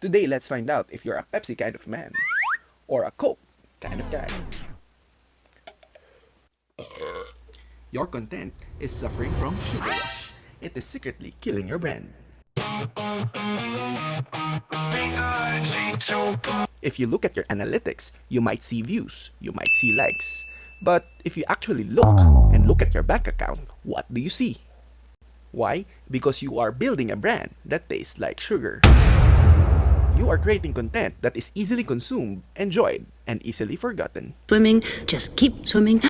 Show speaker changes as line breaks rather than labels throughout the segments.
Today, let's find out if you're a Pepsi kind of man or a Coke kind of guy. Your content is suffering from sugar rush. It is secretly killing your brand. If you look at your analytics, you might see views, you might see likes. But if you actually look at your bank account, what do you see? Why? Because you are building a brand that tastes like sugar. You are creating content that is easily consumed, enjoyed, and easily forgotten.
Swimming, just keep swimming.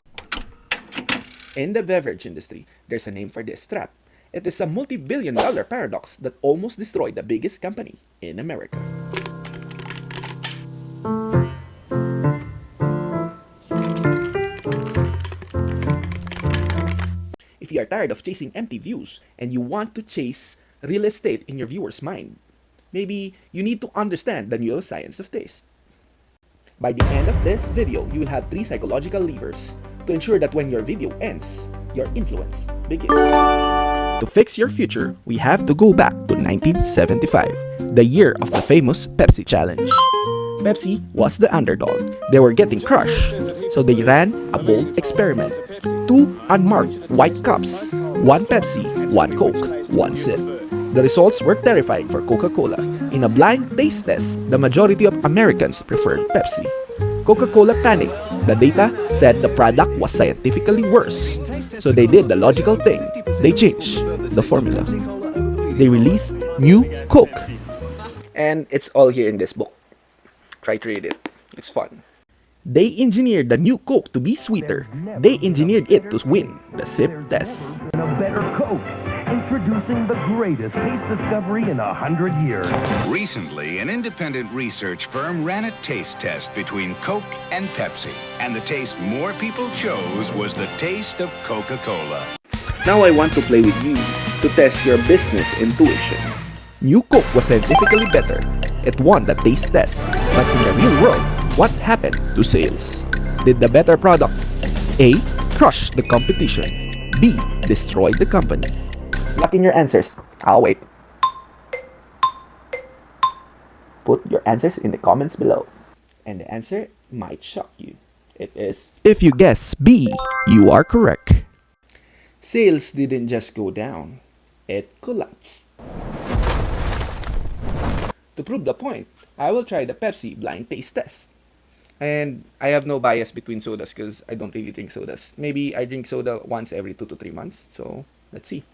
In the beverage industry, there's a name for this trap. It is a multi-billion-dollar paradox that almost destroyed the biggest company in America. If you are tired of chasing empty views and you want to chase real estate in your viewer's mind, maybe you need to understand the neuroscience of taste. By the end of this video, you will have 3 psychological levers to ensure that when your video ends, your influence begins. To fix your future, we have to go back to 1975, the year of the famous Pepsi challenge. Pepsi was the underdog. They were getting crushed, so they ran a bold experiment. 2 unmarked white cups, 1 Pepsi, 1 Coke, 1 sip. The results were terrifying for Coca-Cola. In a blind taste test, the majority of Americans preferred Pepsi. Coca-Cola panicked. The data said the product was scientifically worse. So they did the logical thing. They changed the formula. They released new Coke. And it's all here in this book. Try to read it. It's fun. They engineered the new Coke to be sweeter. They engineered it to win the sip test.
A better Coke, introducing the greatest taste discovery in 100 years.
Recently, an independent research firm ran a taste test between Coke and Pepsi. And the taste more people chose was the taste of Coca-Cola.
Now I want to play with you to test your business intuition. New Coke was scientifically better. It won the taste test. But in the real world, what happened to sales? Did the better product A. Crush the competition, B. Destroy the company? Lock in your answers. I'll wait. Put your answers in the comments below. And the answer might shock you. It is... If you guess B, you are correct. Sales didn't just go down. It collapsed. To prove the point, I will try the Pepsi blind taste test. And I have no bias between sodas because I don't really drink sodas. Maybe I drink soda once every 2 to 3 months. So, let's see.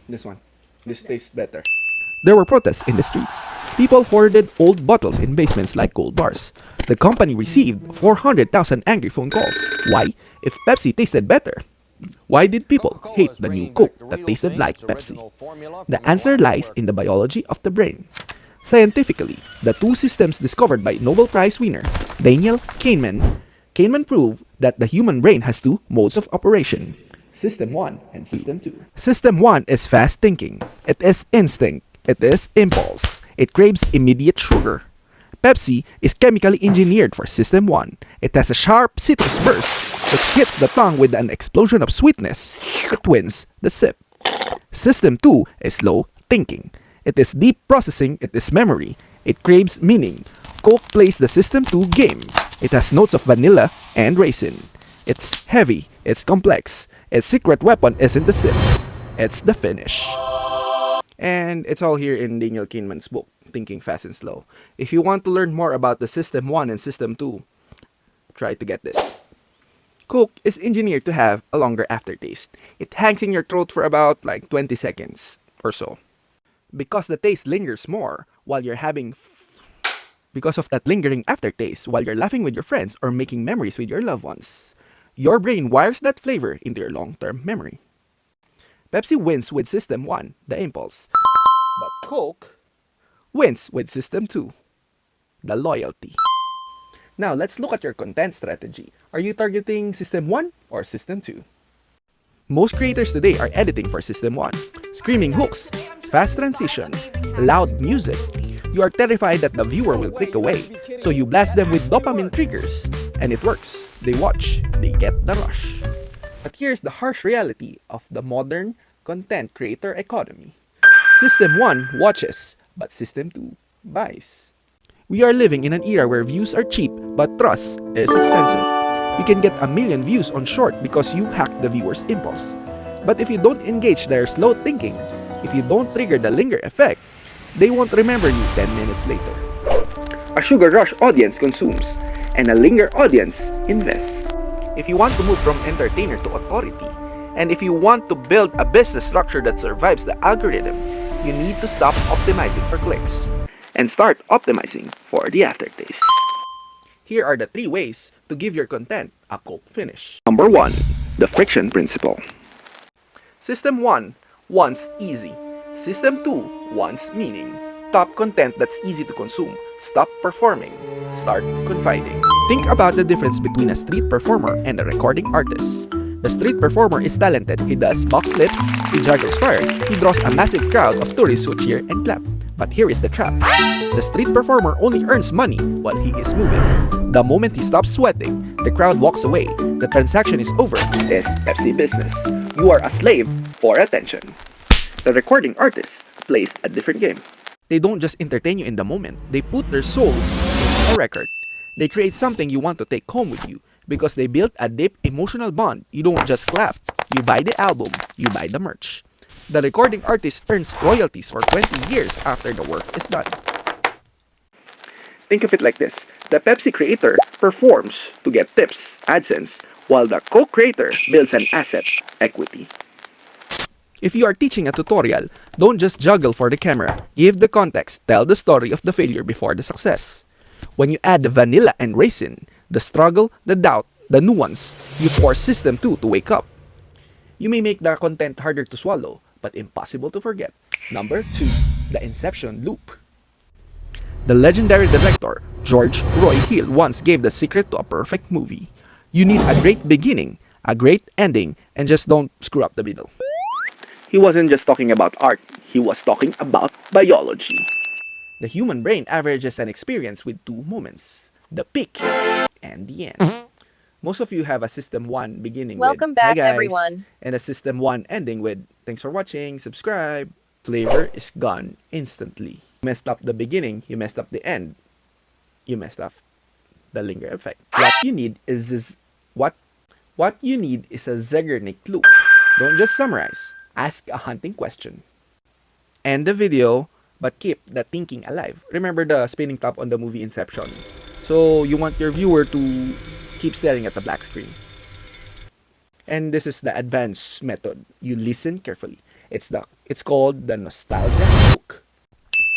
This one. This tastes better. There were protests in the streets. People hoarded old bottles in basements like gold bars. The company received 400,000 angry phone calls. Why? If Pepsi tasted better, why did people hate the new Coke that tasted like Pepsi? The answer lies in the biology of the brain. Scientifically, the 2 systems discovered by Nobel Prize winner Daniel Kahneman proved that the human brain has 2 modes of operation. System 1 and System 2. System 1 is fast thinking. It is instinct. It is impulse. It craves immediate sugar. Pepsi is chemically engineered for System 1. It has a sharp citrus burst. It hits the tongue with an explosion of sweetness. It wins the sip. System 2 is slow thinking. It is deep processing. It is memory. It craves meaning. Coke plays the System 2 game. It has notes of vanilla and raisin. It's heavy. It's complex. Its secret weapon isn't the sip. It's the finish. And it's all here in Daniel Kahneman's book, Thinking Fast and Slow. If you want to learn more about the System 1 and System 2, try to get this. Coke is engineered to have a longer aftertaste. It hangs in your throat for about like 20 seconds or so. Because the taste lingers more while you're having... Because of that lingering aftertaste while you're laughing with your friends or making memories with your loved ones. Your brain wires that flavor into your long-term memory. Pepsi wins with System 1, the impulse. But Coke wins with System 2, the loyalty. Now, let's look at your content strategy. Are you targeting System 1 or System 2? Most creators today are editing for System 1. Screaming hooks, fast transition, loud music. You are terrified that the viewer will click away, so you blast them with dopamine triggers, and it works. They watch, they get the rush. But here's the harsh reality of the modern content creator economy. System 1 watches, but System 2 buys. We are living in an era where views are cheap, but trust is expensive. You can get 1 million views on short because you hacked the viewer's impulse. But if you don't engage their slow thinking, if you don't trigger the Linger effect, they won't remember you 10 minutes later. A sugar rush audience consumes, and a Linger audience invests. If you want to move from entertainer to authority, and if you want to build a business structure that survives the algorithm, you need to stop optimizing for clicks and start optimizing for the aftertaste. Here are the 3 ways to give your content a cult finish. Number 1. The friction principle. System 1 wants easy. System 2 wants meaning. Stop content that's easy to consume. Stop performing. Start confiding. Think about the difference between a street performer and a recording artist. The street performer is talented. He does backflips, he juggles fire, he draws a massive crowd of tourists who cheer and clap. But here is the trap. The street performer only earns money while he is moving. The moment he stops sweating, the crowd walks away. The transaction is over. It's Pepsi business. You are a slave for attention. The recording artist plays a different game. They don't just entertain you in the moment. They put their souls in a record. They create something you want to take home with you because they built a deep emotional bond. You don't just clap. You buy the album. You buy the merch. The recording artist earns royalties for 20 years after the work is done. Think of it like this. The Pepsi creator performs to get tips, AdSense, while the Coke creator builds an asset, equity. If you are teaching a tutorial, don't just juggle for the camera. Give the context. Tell the story of the failure before the success. When you add the vanilla and raisin, the struggle, the doubt, the nuance, you force System 2 to wake up. You may make the content harder to swallow, but impossible to forget. Number 2. The Inception loop. The legendary director, George Roy Hill, once gave the secret to a perfect movie. You need a great beginning, a great ending, and just don't screw up the middle. He wasn't just talking about art, he was talking about biology. The human brain averages an experience with 2 moments, the peak and the end. Most of you have a System 1 beginning
Welcome
with,
back,
"Hi guys,"
everyone.
and a System 1 ending with, "Thanks for watching, subscribe." Flavor is gone instantly. You messed up the beginning, you messed up the end, you messed up the Linger effect. What you need is a Zeigarnik loop. Don't just summarize. Ask a hunting question. End the video, but keep the thinking alive. Remember the spinning top on the movie Inception. So you want your viewer to keep staring at the black screen. And this is the advanced method. You listen carefully. It's called the nostalgia hook.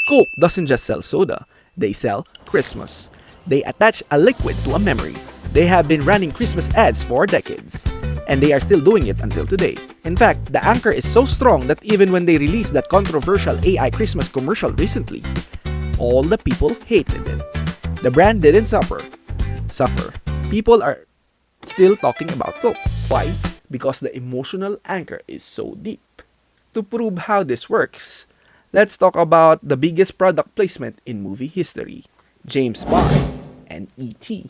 Coke doesn't just sell soda. They sell Christmas. They attach a liquid to a memory. They have been running Christmas ads for decades. And they are still doing it until today. In fact, the anchor is so strong that even when they released that controversial AI Christmas commercial recently, all the people hated it. The brand didn't suffer. People are still talking about Coke. Why? Because the emotional anchor is so deep. To prove how this works, let's talk about the biggest product placement in movie history, James Bond and E.T.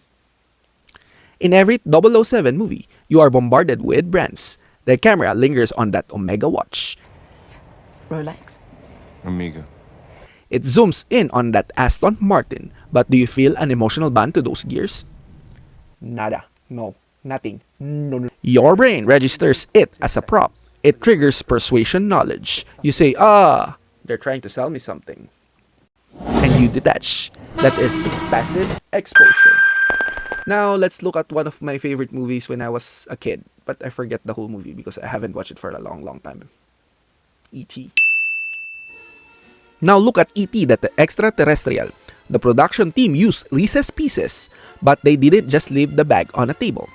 In every 007 movie, you are bombarded with brands. The camera lingers on that Omega watch.
Rolex.
Amiga.
It zooms in on that Aston Martin. But do you feel an emotional bond to those gears? Nada. No. Nothing. No. Your brain registers it as a prop. It triggers persuasion knowledge. You say, they're trying to sell me something. And you detach. That is passive exposure. Now, let's look at one of my favorite movies when I was a kid. But I forget the whole movie because I haven't watched it for a long, long time. E.T. Now look at E.T. the extraterrestrial. The production team used Reese's Pieces, but they didn't just leave the bag on a table.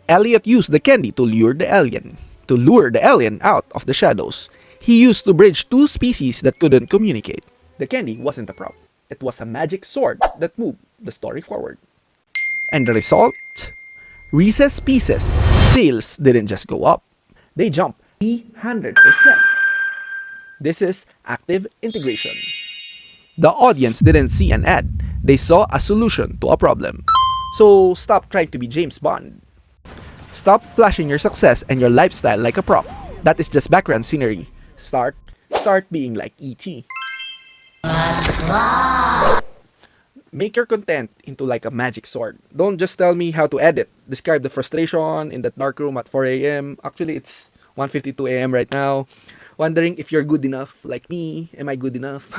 Elliot used the candy to lure the alien out of the shadows. He used to bridge 2 species that couldn't communicate. The candy wasn't a prop. It was a magic sword that moved the story forward. And the result? Reese's Pieces sales didn't just go up. They jumped 300%. This is active integration. The audience didn't see an ad. They saw a solution to a problem. So stop trying to be James Bond. Stop flashing your success and your lifestyle like a prop. That is just background scenery. Start being like E.T. Make your content into like a magic sword. Don't just tell me how to edit. Describe the frustration in that dark room at 4 a.m. Actually, it's 1:52 a.m. right now. Wondering if you're good enough like me. Am I good enough?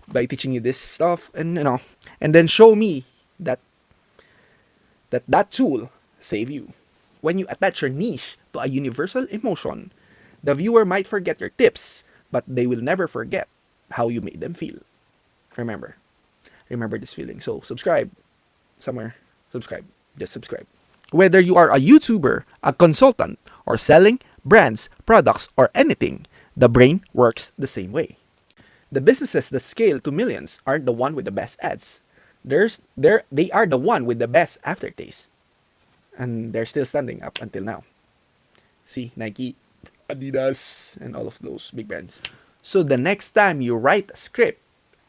By teaching you this stuff, and and then show me that tool save you. When you attach your niche to a universal emotion, the viewer might forget your tips, but they will never forget how you made them feel. Remember this feeling. So subscribe somewhere. Subscribe. Just subscribe. Whether you are a YouTuber, a consultant, or selling brands, products, or anything, the brain works the same way. The businesses that scale to millions aren't the one with the best ads. They are the one with the best aftertaste. And they're still standing up until now. See, Nike, Adidas, and all of those big brands. So the next time you write a script,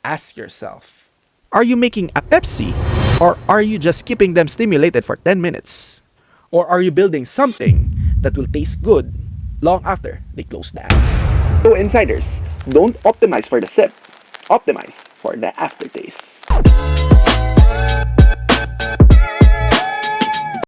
ask yourself, are you making a Pepsi? Or are you just keeping them stimulated for 10 minutes? Or are you building something that will taste good long after they close the app? So insiders, don't optimize for the sip. Optimize for the aftertaste.